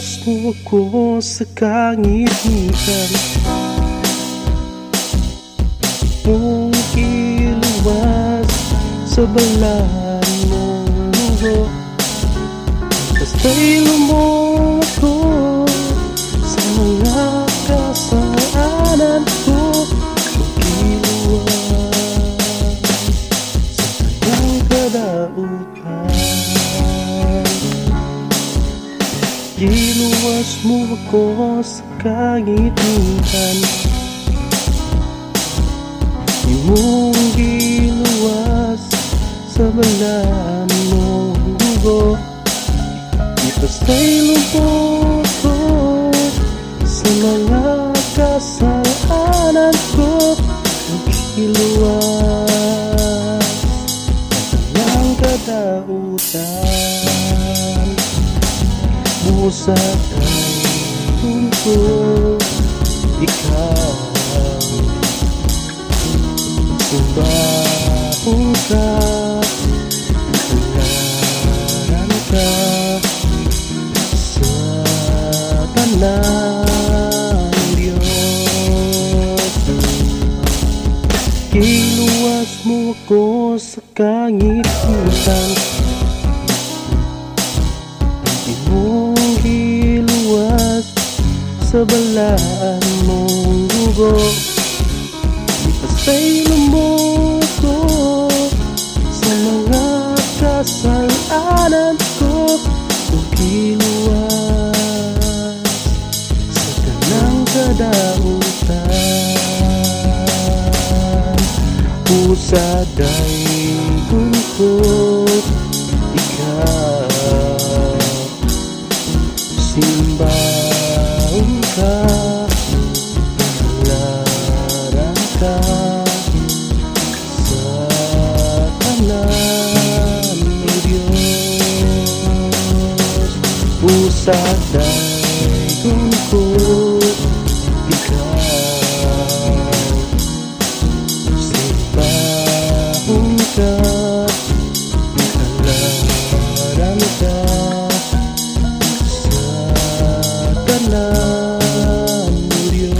Iniluwas mo ako sa kagitan mong iluwas sa balaan mong luho. Basta'y lumo ako sa mga kasalanan ko. Iluwas sa kanyang kadautan. Iluwas mo ako sa kagitan, di mong iluwas sa balaan mong dugo. Basta'y lubog ko sa mga kasalanan ko. Iluwas sa kanyang kadautan. Busat ang tungkol ikaw, sumbahong ka, halaran ka sa tanang Diyos. Iluwas mo ako sa kagitan, di mong iluwas sa balaan mong dugo. Basta'y lumog ko sa mga kasalanan ko. Iluwas sa kanang kadautan. Pusad ay tungkol ikaw, simbahong ka, halaran ka sa tanan ng Diyos. Pusad ay tungkol ikaw, simbahong ka, halaran ka sa tanan ng Diyos.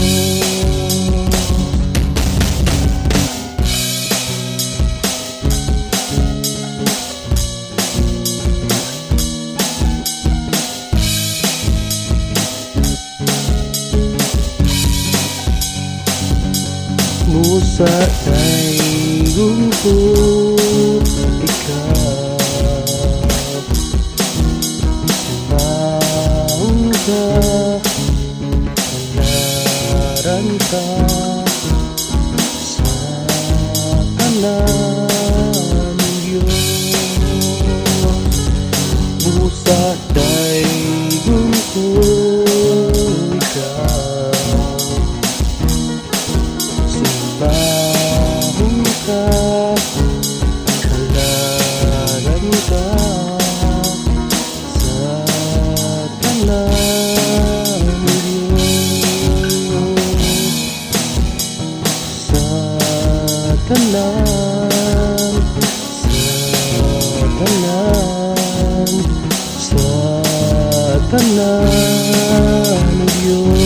Musa ay lungkot ikaw, simbahong ka, halaran ka sa tanan ng Diyos. Musa ay lungkot ikaw, simbahong ka, halaran ka sa tanan ng Diyos. Sa tanan, sa tanan, sa tanan ng Diyos.